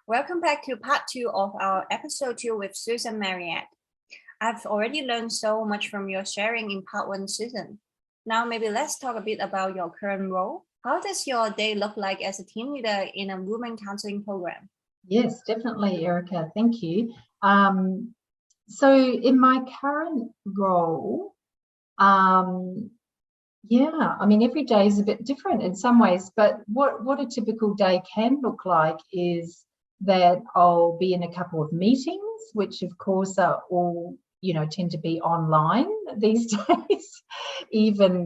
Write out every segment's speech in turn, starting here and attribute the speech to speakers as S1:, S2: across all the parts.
S1: Welcome back to part 2 of our episode 2 with Susan Marryatt. I've already learned so much from your sharing in part 1, Susan. Now maybe let's talk a bit about your current role. How does your day look like as a team leader in a women counselling program?
S2: Yes, definitely, Erica. Thank you. So in my current role, every day is a bit different in some ways, but what a typical day can look like is that I'll be in a couple of meetings, which of course are all, tend to be online these days, even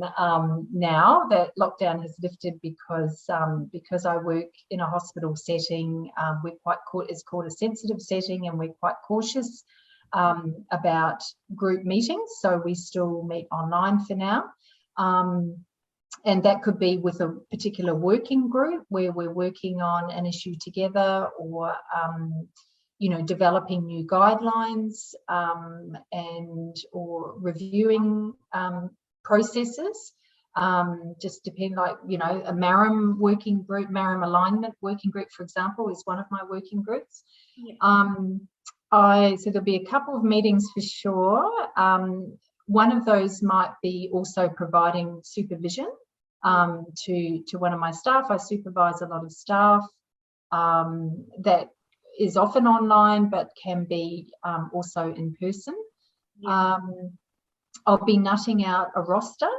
S2: now that lockdown has lifted, because I work in a hospital setting. It's called a sensitive setting, and we're quite cautious about group meetings, so we still meet online for now. And that could be with a particular working group where we're working on an issue together, or developing new guidelines or reviewing processes. Just depend, a MARAM working group, MARAM alignment working group, for example, is one of my working groups. Yeah. So there'll be a couple of meetings for sure. One of those might be also providing supervision to one of my staff. I supervise a lot of staff that is often online, but can be also in person. Yeah. I'll be nutting out a roster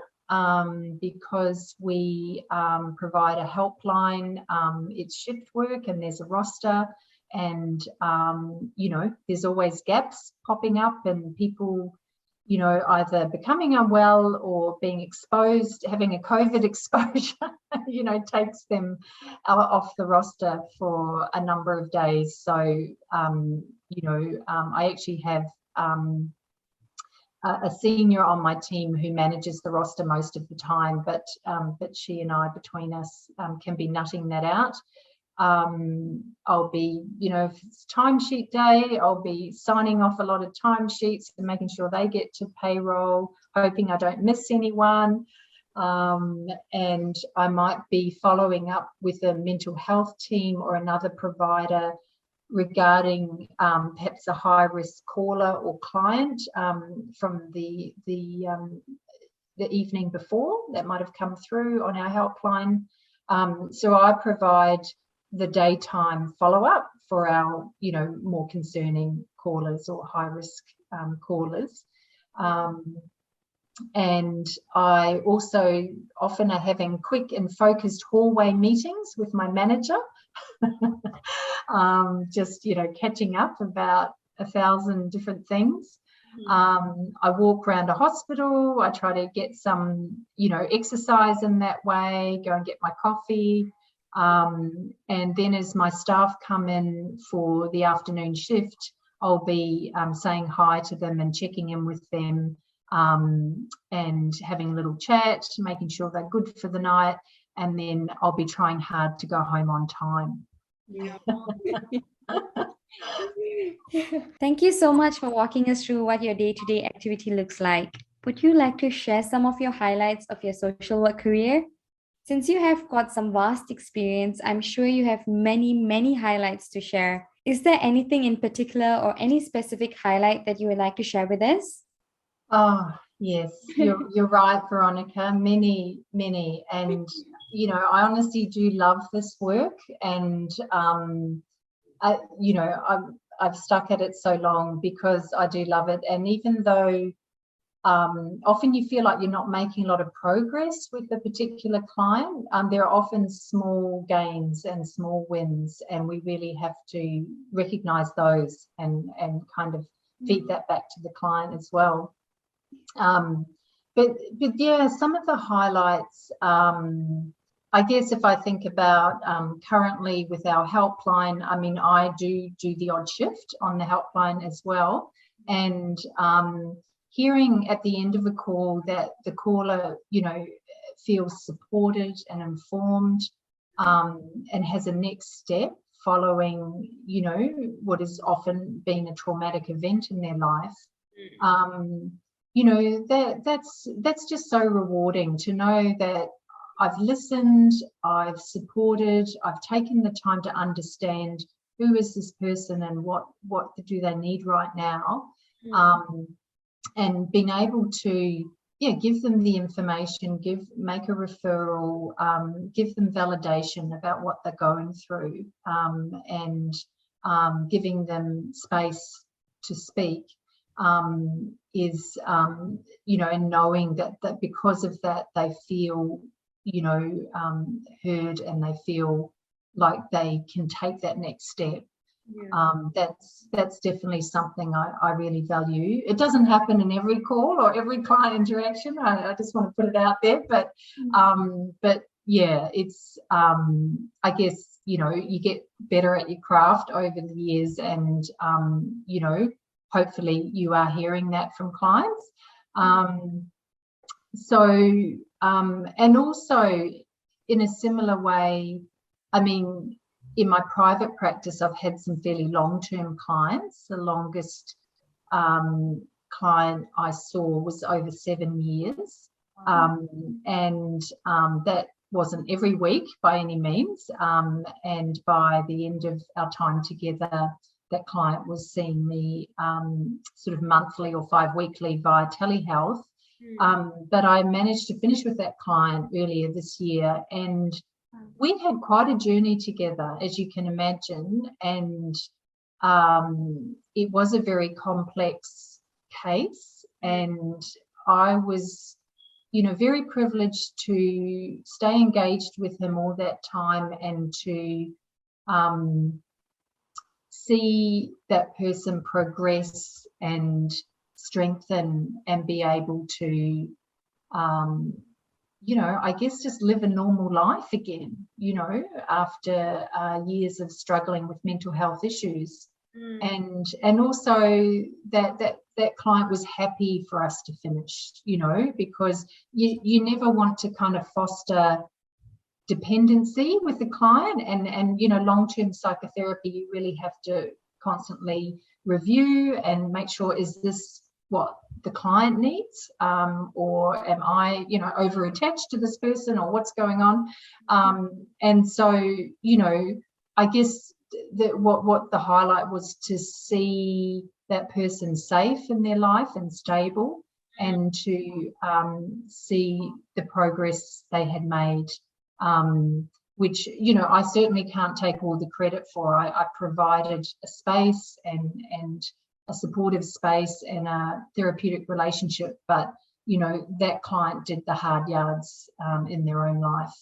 S2: because we provide a helpline. It's shift work and there's a roster, and there's always gaps popping up, and people either becoming unwell or being exposed, having a COVID exposure, takes them off the roster for a number of days. So, I actually have a senior on my team who manages the roster most of the time, but she and I, between us, can be nutting that out. I'll be, if it's timesheet day, I'll be signing off a lot of timesheets and making sure they get to payroll, hoping I don't miss anyone. And I might be following up with a mental health team or another provider regarding perhaps a high-risk caller or client from the evening before that might have come through on our helpline. So I provide the daytime follow-up for our, more concerning callers or high-risk callers. And I also often are having quick and focused hallway meetings with my manager, just, catching up about 1,000 different things. I walk around a hospital. I try to get some, exercise in that way, go and get my coffee. And then as my staff come in for the afternoon shift, I'll be saying hi to them and checking in with them, and having a little chat, making sure they're good for the night, and then I'll be trying hard to go home on time.
S3: Thank you so much for walking us through what your day-to-day activity looks like. Would you like to share some of your highlights of your social work career? Since you have got some vast experience, I'm sure you have many, many highlights to share. Is there anything in particular or any specific highlight that you would like to share with us?
S2: Oh, yes, you're right, Veronica. Many. And, I honestly do love this work, and, I've stuck at it so long because I do love it. And even though often you feel like you're not making a lot of progress with a particular client, there are often small gains and small wins, and we really have to recognise those and kind of feed that back to the client as well. But yeah, some of the highlights, I guess if I think about currently with our helpline, I do the odd shift on the helpline as well, and hearing at the end of a call that the caller, feels supported and informed, and has a next step following, what has often been a traumatic event in their life. That's just so rewarding to know that I've listened, I've supported, I've taken the time to understand who is this person and what do they need right now, and being able to give them the information, make a referral, give them validation about what they're going through, and giving them space to speak, is and knowing that because of that they feel heard, and they feel like they can take that next step. That's definitely something I really value. It doesn't happen in every call or every client interaction. I just want to put it out there, but yeah, it's I guess you get better at your craft over the years, and hopefully you are hearing that from clients. And also in a similar way, I mean, in my private practice, I've had some fairly long-term clients. The longest client I saw was over 7 years. And that wasn't every week by any means. And by the end of our time together, that client was seeing me sort of monthly or 5-weekly via telehealth. But I managed to finish with that client earlier this year, and we had quite a journey together, as you can imagine, and it was a very complex case, and I was very privileged to stay engaged with him all that time, and to see that person progress and strengthen and be able to I guess just live a normal life again, after years of struggling with mental health issues. And also that client was happy for us to finish, because you never want to kind of foster dependency with the client, and long-term psychotherapy, you really have to constantly review and make sure, is this what the client needs, or am I over attached to this person, or what's going on? And so I guess that what the highlight was to see that person safe in their life and stable, and to see the progress they had made, which I certainly can't take all the credit for. I provided a space and a supportive space and a therapeutic relationship, but that client did the hard yards in their own life.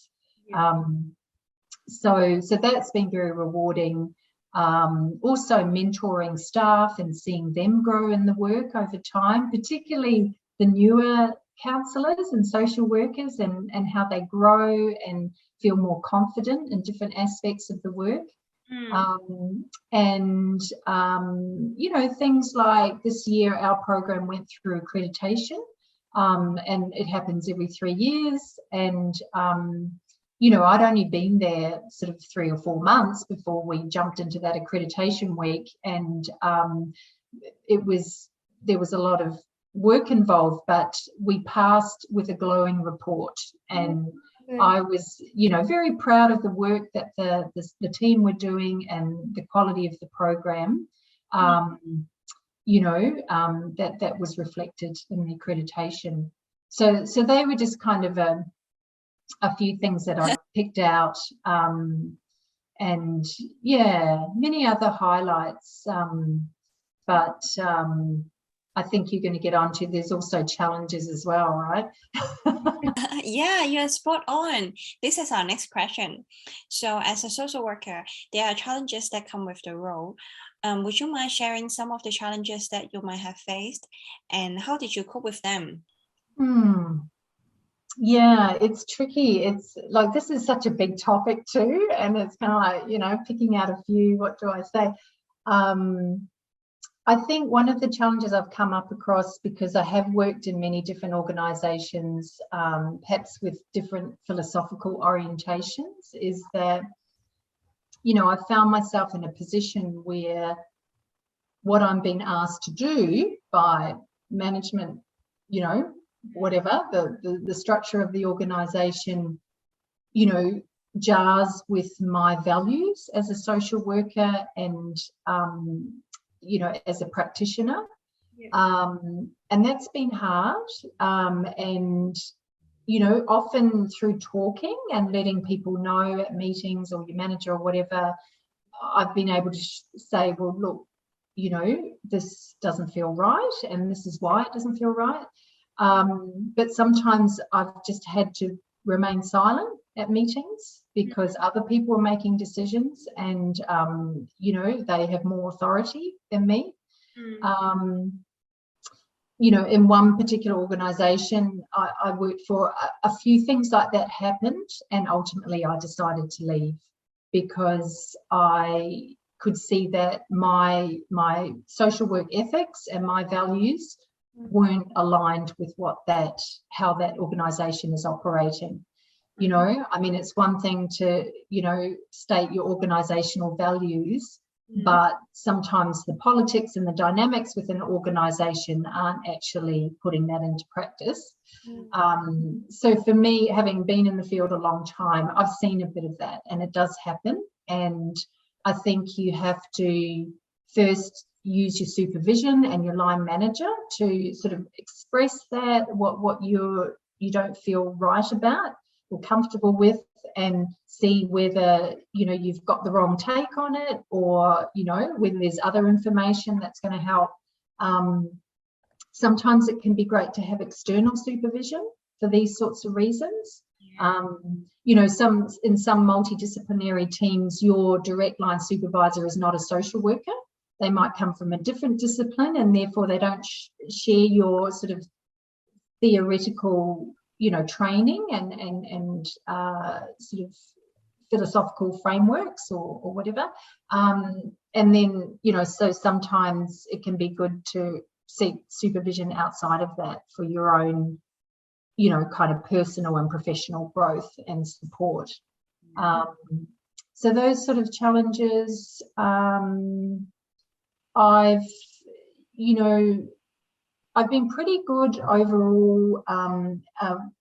S2: So that's been very rewarding. Also mentoring staff and seeing them grow in the work over time, particularly the newer counsellors and social workers, and how they grow and feel more confident in different aspects of the work. Things like this year our program went through accreditation, and it happens every 3 years, and I'd only been there sort of 3 or 4 months before we jumped into that accreditation week, and there was a lot of work involved, but we passed with a glowing report, and I was, very proud of the work that the team were doing and the quality of the program. That was reflected in the accreditation. So they were just kind of a few things that I picked out, and many other highlights. But I think you're going to get onto, there's also challenges as well, right?
S1: Yeah, you're spot on. This is our next question. So as a social worker, there are challenges that come with the role. Would you mind sharing some of the challenges that you might have faced, and how did you cope with them?
S2: Yeah, it's tricky. It's like, this is such a big topic too, and it's kind of like, picking out a few, what do I say? I think one of the challenges I've come up across, because I have worked in many different organisations, perhaps with different philosophical orientations, is that, I found myself in a position where what I'm being asked to do by management, whatever, the structure of the organisation, jars with my values as a social worker and, you know, as a practitioner. And that's been hard. And, you know, often through talking and letting people know at meetings or your manager or whatever, I've been able to say, well, look, you know, this doesn't feel right and this is why it doesn't feel right. But sometimes I've just had to remain silent at meetings because other people are making decisions and, you know, they have more authority than me. You know, in one particular organisation I worked for, a few things like that happened, and ultimately I decided to leave because I could see that my social work ethics and my values weren't aligned with how that organisation is operating. You know, I mean, it's one thing to, you know, state your organisational values, but sometimes the politics and the dynamics within an organisation aren't actually putting that into practice. So for me, having been in the field a long time, I've seen a bit of that, and it does happen. And I think you have to first use your supervision and your line manager to sort of express that, what you don't feel right about or comfortable with, and see whether, you know, you've got the wrong take on it, or, you know, whether there's other information that's going to help. Sometimes it can be great to have external supervision for these sorts of reasons. You know, in some multidisciplinary teams, your direct line supervisor is not a social worker. They might come from a different discipline, and therefore they don't share your sort of theoretical, you know, training and sort of philosophical frameworks or whatever. And then, you know, so sometimes it can be good to seek supervision outside of that for your own, you know, kind of personal and professional growth and support. So those sort of challenges, I've been pretty good overall,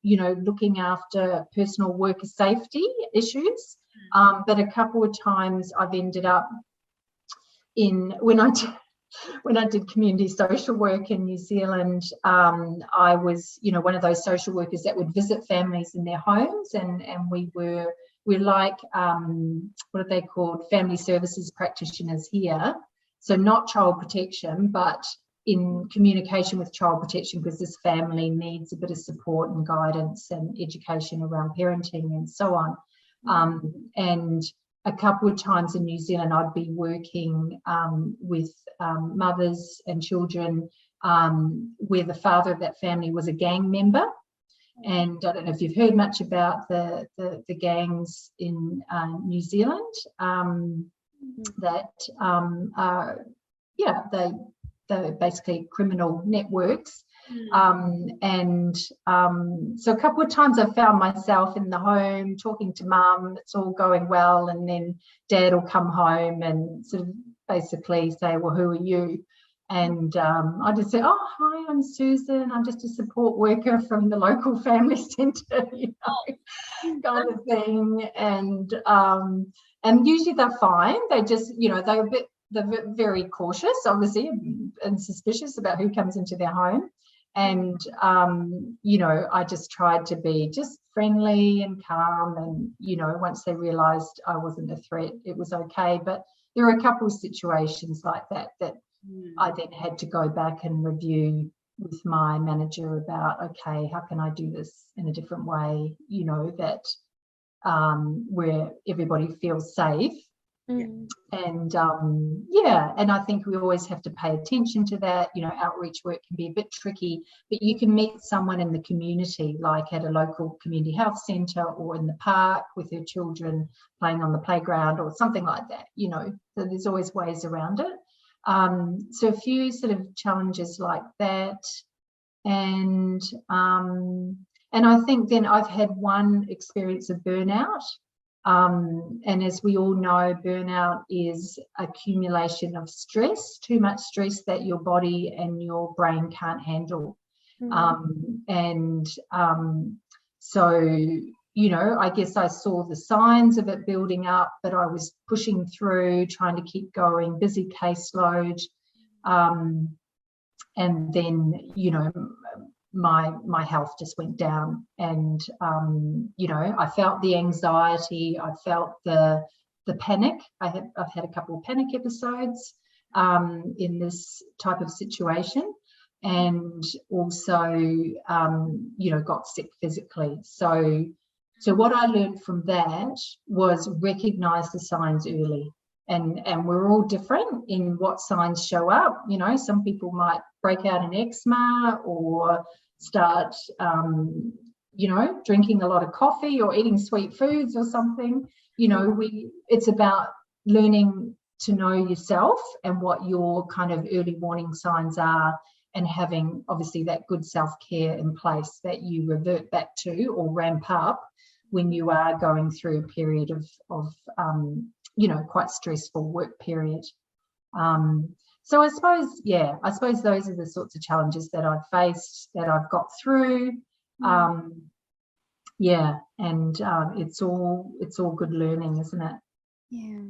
S2: you know, looking after personal worker safety issues, but a couple of times I've ended up when I did community social work in New Zealand, I was, you know, one of those social workers that would visit families in their homes, and we're like, what are they called, family services practitioners here. So not child protection, but in communication with child protection, because this family needs a bit of support and guidance and education around parenting and so on. And a couple of times in New Zealand, I'd be working with mothers and children where the father of that family was a gang member. And I don't know if you've heard much about the gangs in New Zealand that are, yeah, they're basically criminal networks. So a couple of times I found myself in the home talking to mum, it's all going well, and then dad will come home and sort of basically say, well, who are you? And I just say, oh, hi, I'm Susan, I'm just a support worker from the local family centre, you know, kind of thing. And usually they're fine. They just, you know, they're very cautious, obviously, and suspicious about who comes into their home. And, you know, I just tried to be just friendly and calm. And, you know, once they realised I wasn't a threat, it was okay. But there were a couple of situations like that I then had to go back and review with my manager about, okay, how can I do this in a different way, you know, that where everybody feels safe. And and I think we always have to pay attention to that. You know, outreach work can be a bit tricky, but you can meet someone in the community, like at a local community health centre or in the park with their children playing on the playground or something like that, you know. So there's always ways around it. So a few sort of challenges like that. And I think then I've had one experience of burnout. And as we all know, burnout is accumulation of stress, too much stress that your body and your brain can't handle. So, I guess I saw the signs of it building up, but I was pushing through, trying to keep going, busy caseload. And then, my health just went down, and, I felt the anxiety, I felt the panic. I've had a couple of panic episodes in this type of situation, and also, got sick physically. So what I learned from that was recognize the signs early. And we're all different in what signs show up. Some people might break out in eczema or start, drinking a lot of coffee or eating sweet foods or something. It's about learning to know yourself and what your kind of early warning signs are, and having obviously that good self-care in place that you revert back to or ramp up when you are going through a period of quite stressful work period. So I suppose those are the sorts of challenges that I've faced, that I've got through. And it's all good learning, isn't it?
S3: Yeah.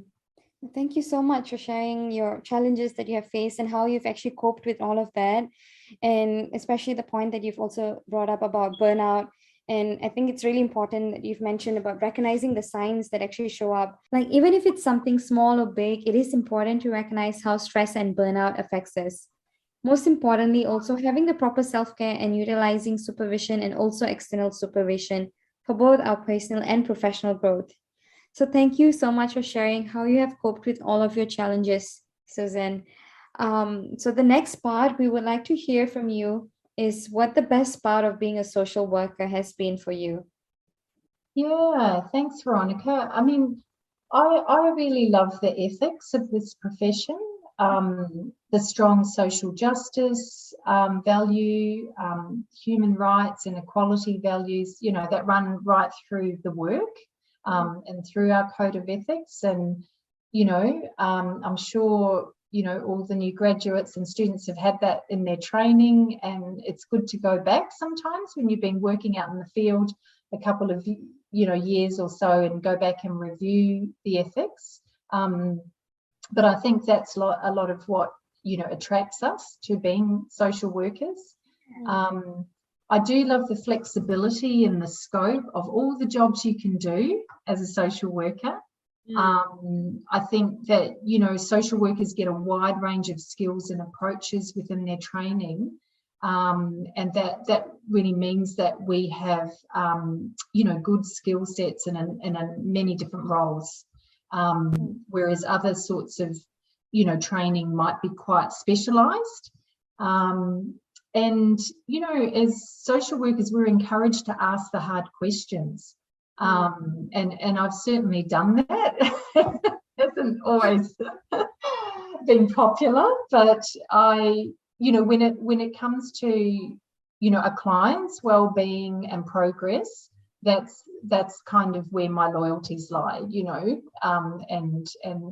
S3: Thank you so much for sharing your challenges that you have faced and how you've actually coped with all of that. And especially the point that you've also brought up about burnout. And I think it's really important that you've mentioned about recognizing the signs that actually show up. Like, even if it's something small or big, it is important to recognize how stress and burnout affects us. Most importantly, also having the proper self-care and utilizing supervision and also external supervision for both our personal and professional growth. So thank you so much for sharing how you have coped with all of your challenges, Susan. So the next part we would like to hear from you is what the best part of being a social worker has been for you.
S2: Yeah, thanks, Veronica. I mean, I really love the ethics of this profession, the strong social justice value, human rights and equality values, that run right through the work and through our code of ethics. And, I'm sure all the new graduates and students have had that in their training, and it's good to go back sometimes when you've been working out in the field a couple of years or so, and go back and review the ethics. But I think that's a lot of what attracts us to being social workers. I do love the flexibility and the scope of all the jobs you can do as a social worker. I think that social workers get a wide range of skills and approaches within their training, and that really means that we have good skill sets in many different roles, whereas other sorts of training might be quite specialized. And as social workers, we're encouraged to ask the hard questions. And I've certainly done that. Hasn't always been popular, but when it comes to a client's well-being and progress, that's kind of where my loyalties lie, and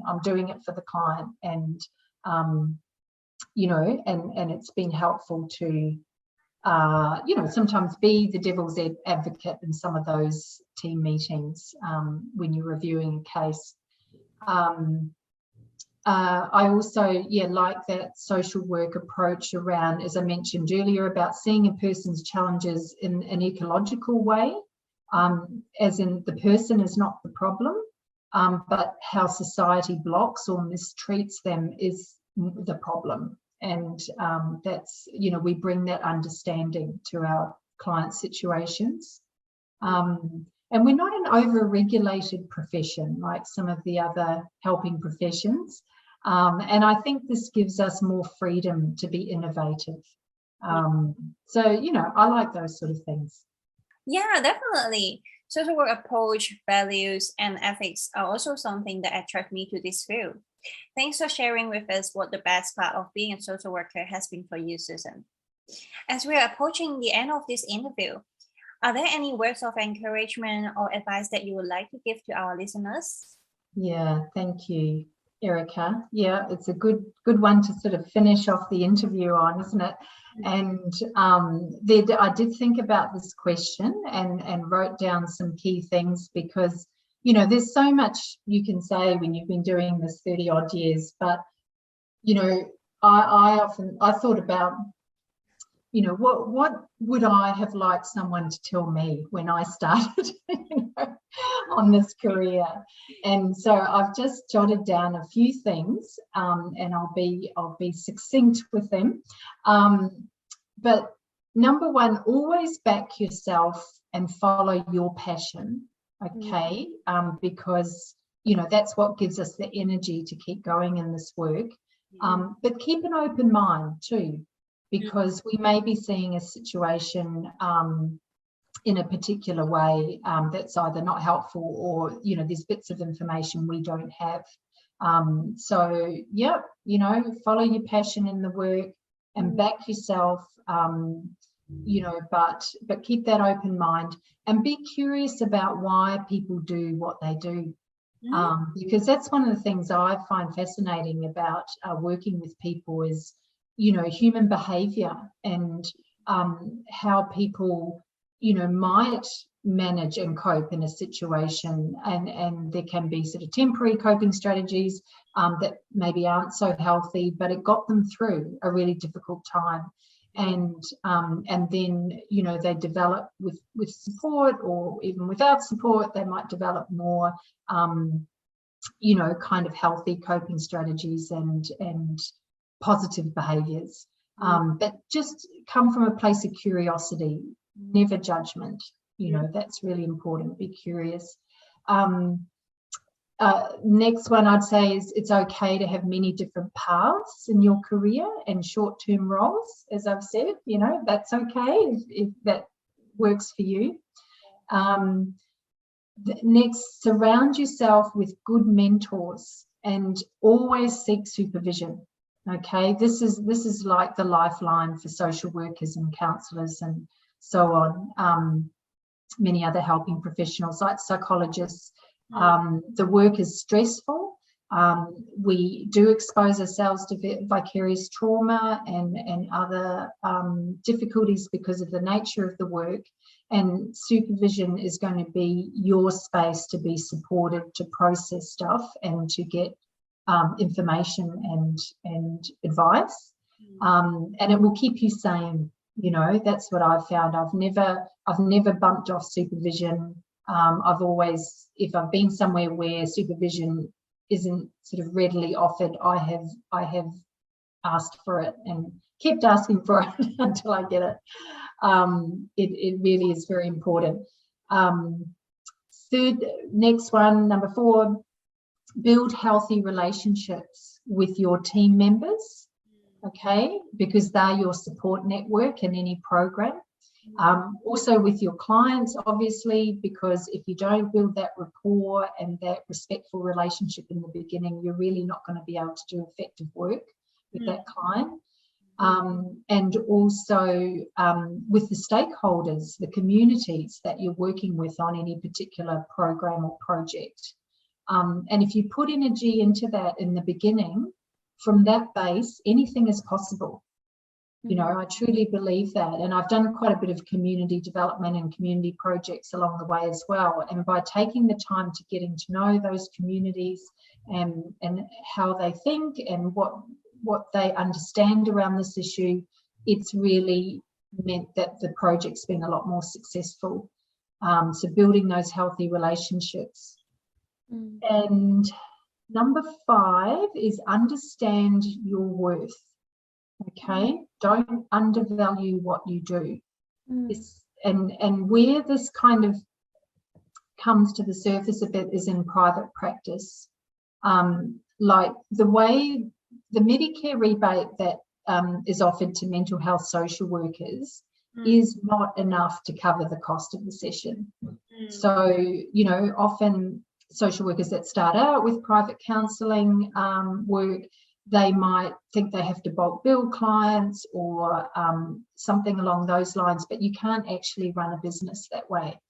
S2: I'm doing it for the client, and and it's been helpful to sometimes be the devil's advocate in some of those team meetings when you're reviewing a case. I also, like that social work approach around, as I mentioned earlier, about seeing a person's challenges in an ecological way, as in the person is not the problem, but how society blocks or mistreats them is the problem. And that's, we bring that understanding to our client situations. And we're not an over-regulated profession like some of the other helping professions. And I think this gives us more freedom to be innovative. So, I like those sort of things.
S1: Yeah, definitely. Social work approach, values, and ethics are also something that attract me to this field. Thanks for sharing with us what the best part of being a social worker has been for you, Susan. As we are approaching the end of this interview, are there any words of encouragement or advice that you would like to give to our listeners?
S2: Yeah, thank you. Erica. Yeah, it's a good one to sort of finish off the interview on, isn't it? And I did think about this question and wrote down some key things, because, you know, there's so much you can say when you've been doing this 30 odd years, but, you know, I thought about, you know, what would I have liked someone to tell me when I started, you know, on this career? And so I've just jotted down a few things, and I'll be succinct with them. But number one, always back yourself and follow your passion, okay? Because, you know, that's what gives us the energy to keep going in this work. But keep an open mind too, because we may be seeing a situation in a particular way that's either not helpful, or, you know, there's bits of information we don't have. So, yeah, you know, follow your passion in the work and back yourself, you know, but keep that open mind and be curious about why people do what they do. Because that's one of the things I find fascinating about working with people is, you know, human behavior and how people, you know, might manage and cope in a situation, and there can be sort of temporary coping strategies that maybe aren't so healthy, but it got them through a really difficult time. And then, you know, they develop with support, or even without support, they might develop more, you know, kind of healthy coping strategies and positive behaviours. But just come from a place of curiosity, never judgment. You know, that's really important. Be curious. Next one I'd say is it's okay to have many different paths in your career and short-term roles. As I've said, you know, that's okay if that works for you. Next, surround yourself with good mentors and always seek supervision. Okay, this is like the lifeline for social workers and counsellors and so on. Many other helping professionals like psychologists. The work is stressful. We do expose ourselves to vicarious trauma and other difficulties because of the nature of the work, and supervision is going to be your space to be supported to process stuff and to get information and advice, and it will keep you sane. You know, that's what I've found. I've never bumped off supervision. I've always, if I've been somewhere where supervision isn't sort of readily offered, I have asked for it and kept asking for it until I get it. It really is very important. Next one, number 4, build healthy relationships with your team members, okay, because they're your support network in any program. Also with your clients, obviously, because if you don't build that rapport and that respectful relationship in the beginning, you're really not going to be able to do effective work with that client. And also with the stakeholders, the communities that you're working with on any particular program or project. And if you put energy into that in the beginning, from that base, anything is possible. You know, I truly believe that. And I've done quite a bit of community development and community projects along the way as well. And by taking the time to getting to know those communities and how they think and what they understand around this issue, it's really meant that the project's been a lot more successful. So building those healthy relationships. And number 5 is understand your worth. Okay, don't undervalue what you do. And where this kind of comes to the surface a bit is in private practice. Like the way the Medicare rebate that is offered to mental health social workers is not enough to cover the cost of the session. So, you know, often social workers that start out with private counselling work, they might think they have to bulk bill clients or something along those lines, but you can't actually run a business that way.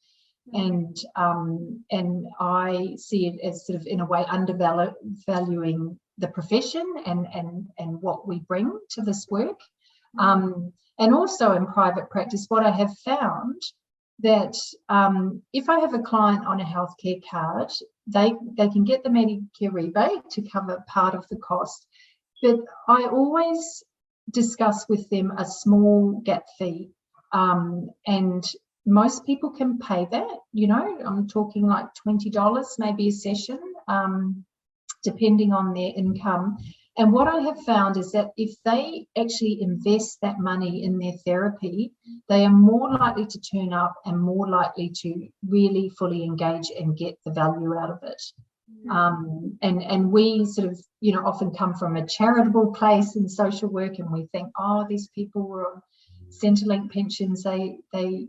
S2: And I see it as sort of in a way undervaluing the profession and what we bring to this work. And also in private practice, what I have found that if I have a client on a healthcare card, they can get the Medicare rebate to cover part of the cost. But I always discuss with them a small gap fee. And most people can pay that, you know, I'm talking like $20 maybe a session, depending on their income. And what I have found is that if they actually invest that money in their therapy, they are more likely to turn up and more likely to really fully engage and get the value out of it. And we sort of, you know, often come from a charitable place in social work, and we think, oh, these people were on Centrelink pensions, they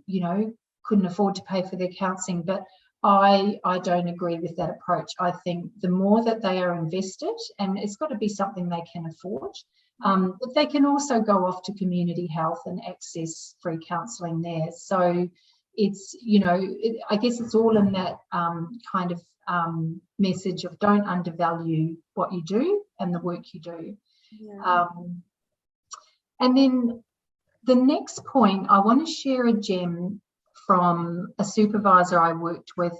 S2: you know, couldn't afford to pay for their counselling. But I don't agree with that approach. I think the more that they are invested, and it's got to be something they can afford, but they can also go off to community health and access free counselling there. So it's, you know, I guess it's all in that kind of message of don't undervalue what you do and the work you do.
S1: Yeah.
S2: And then the next point, I want to share a gem from a supervisor I worked with,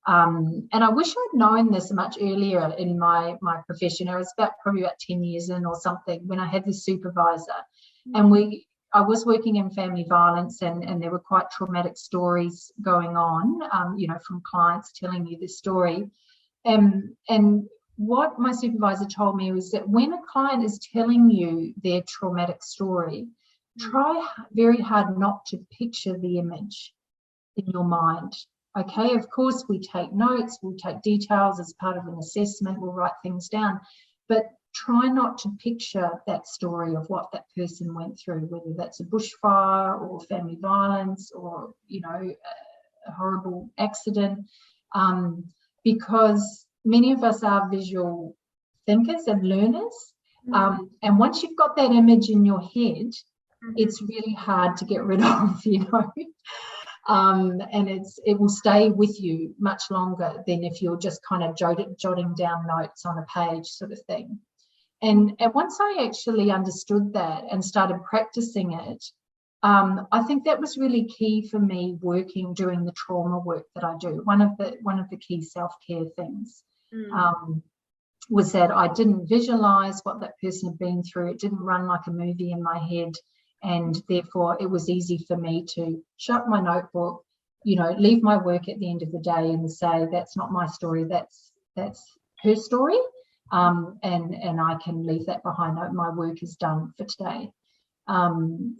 S2: and I wish I'd known this much earlier in my profession. I was probably about 10 years in or something when I had this supervisor, and I was working in family violence, and there were quite traumatic stories going on, you know, from clients telling you this story. And what my supervisor told me was that when a client is telling you their traumatic story, try very hard not to picture the image in your mind. Okay, of course we take notes, we'll take details as part of an assessment, we'll write things down, but try not to picture that story of what that person went through, whether that's a bushfire or family violence or, you know, a horrible accident, because many of us are visual thinkers and learners, and once you've got that image in your head, it's really hard to get rid of, you know. And it will stay with you much longer than if you're just kind of jotting down notes on a page sort of thing. And once I actually understood that and started practicing it, I think that was really key for me doing the trauma work that I do. One of the key self-care things was that I didn't visualize what that person had been through. It didn't run like a movie in my head. And therefore, it was easy for me to shut my notebook, you know, leave my work at the end of the day and say, that's not my story, that's her story. And I can leave that behind. My work is done for today.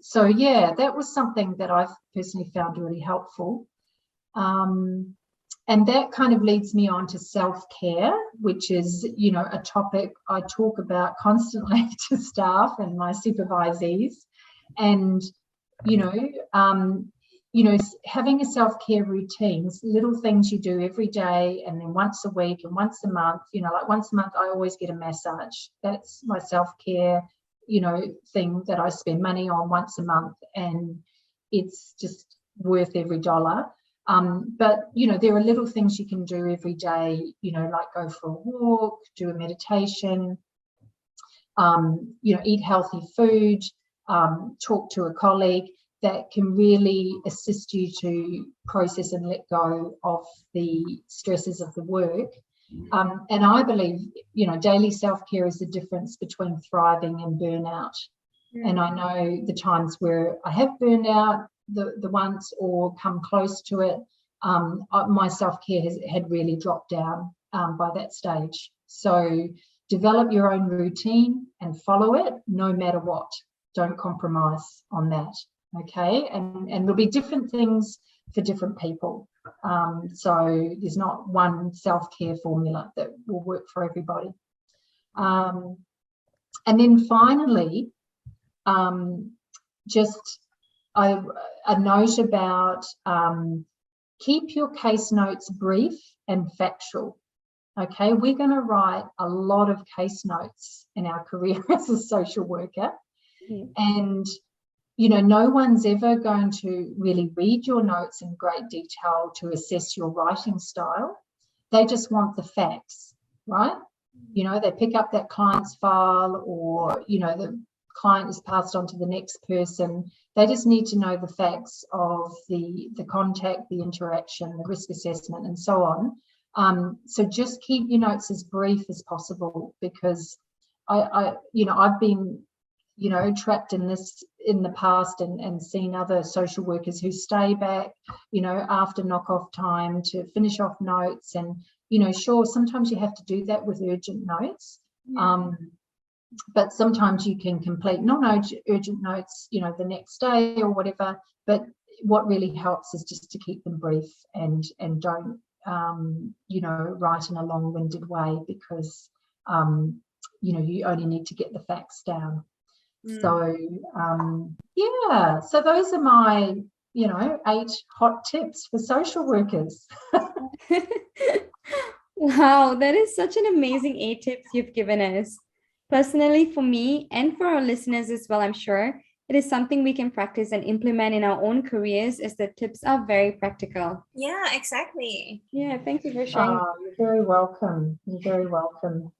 S2: So, yeah, that was something that I've personally found really helpful. And that kind of leads me on to self-care, which is, you know, a topic I talk about constantly to staff and my supervisees. And, you know, having a self-care routine, little things you do every day and then once a week and once a month, you know, like once a month I always get a massage. That's my self-care, you know, thing that I spend money on once a month, and it's just worth every dollar. But, you know, there are little things you can do every day, you know, like go for a walk, do a meditation, you know, eat healthy food, talk to a colleague that can really assist you to process and let go of the stresses of the work. And I believe, you know, daily self-care is the difference between thriving and burnout. And I know the times where I have burned out the once or come close to it, my self-care had really dropped down by that stage. So develop your own routine and follow it no matter what. Don't compromise on that, okay? And there'll be different things for different people. So there's not one self-care formula that will work for everybody. And then finally, just a note about keep your case notes brief and factual. Okay, we're going to write a lot of case notes in our career as a social worker. And, you know, no one's ever going to really read your notes in great detail to assess your writing style. They just want the facts, right? you know, they pick up that client's file, or, you know, the client is passed on to the next person. They just need to know the facts of the contact, the interaction, the risk assessment, and so on. So just keep your notes as brief as possible, because I've been, you know, trapped in this in the past, and seen other social workers who stay back, you know, after knock-off time to finish off notes. And, you know, sure, sometimes you have to do that with urgent notes. But sometimes you can complete non-urgent notes, you know, the next day or whatever. But what really helps is just to keep them brief, and don't, you know, write in a long-winded way, because, you know, you only need to get the facts down. So, yeah, so those are my, you know, 8 hot tips for social workers.
S3: Wow, that is such an amazing 8 tips you've given us. Personally, for me and for our listeners as well, I'm sure it is something we can practice and implement in our own careers, as the tips are very practical.
S1: Yeah, exactly.
S3: Yeah, thank you for sharing.
S2: You're very welcome. You're very welcome.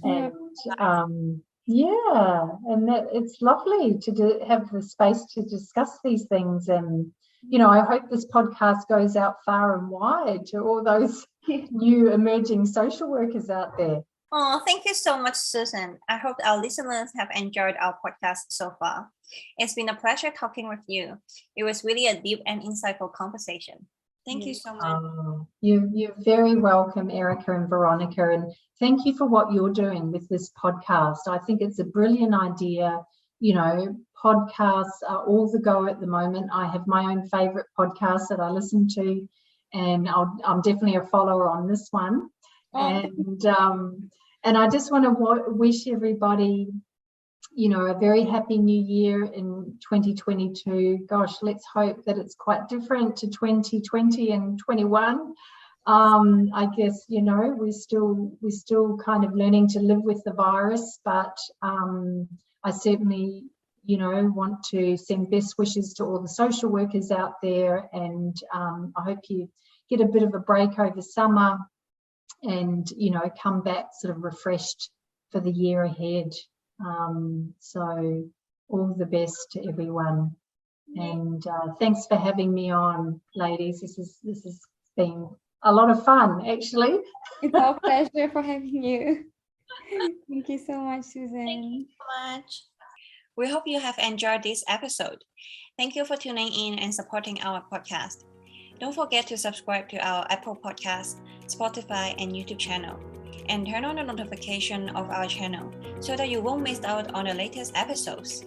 S3: Yeah.
S2: And yeah, and that it's lovely to have the space to discuss these things. And, you know, I hope this podcast goes out far and wide to all those new emerging social workers out there.
S1: Oh, thank you so much, Susan. I hope our listeners have enjoyed our podcast so far. It's been a pleasure talking with you. It was really a deep and insightful conversation. Thank you so much.
S2: You're very welcome, Erica and Veronica, and thank you for what you're doing with this podcast. I think it's a brilliant idea. You know, podcasts are all the go at the moment. I have my own favourite podcast that I listen to, and I'm definitely a follower on this one. And I just want to wish everybody, you know, a very happy new year in 2022. Gosh, let's hope that it's quite different to 2020 and 21. I guess, you know, we're still kind of learning to live with the virus, but I certainly, you know, want to send best wishes to all the social workers out there, and I hope you get a bit of a break over summer, and, you know, come back sort of refreshed for the year ahead. So all the best to everyone, and thanks for having me on, ladies. This has been a lot of fun, actually.
S3: It's our pleasure for having you. Thank you so much, Susan.
S1: Thank you so much. We hope you have enjoyed this episode. Thank you for tuning in and supporting our podcast. Don't forget to subscribe to our Apple Podcasts, Spotify, and YouTube channel, and turn on the notification of our channel so that you won't miss out on the latest episodes.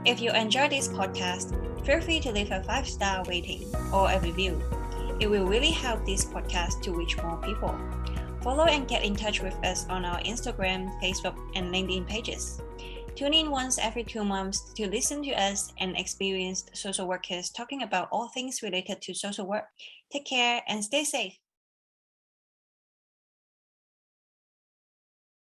S1: If you enjoyed this podcast, feel free to leave a 5-star rating or a review. It will really help this podcast to reach more people. Follow and get in touch with us on our Instagram, Facebook, and LinkedIn pages. Tune in once every 2 months to listen to us and experienced social workers talking about all things related to social work. Take care and stay safe.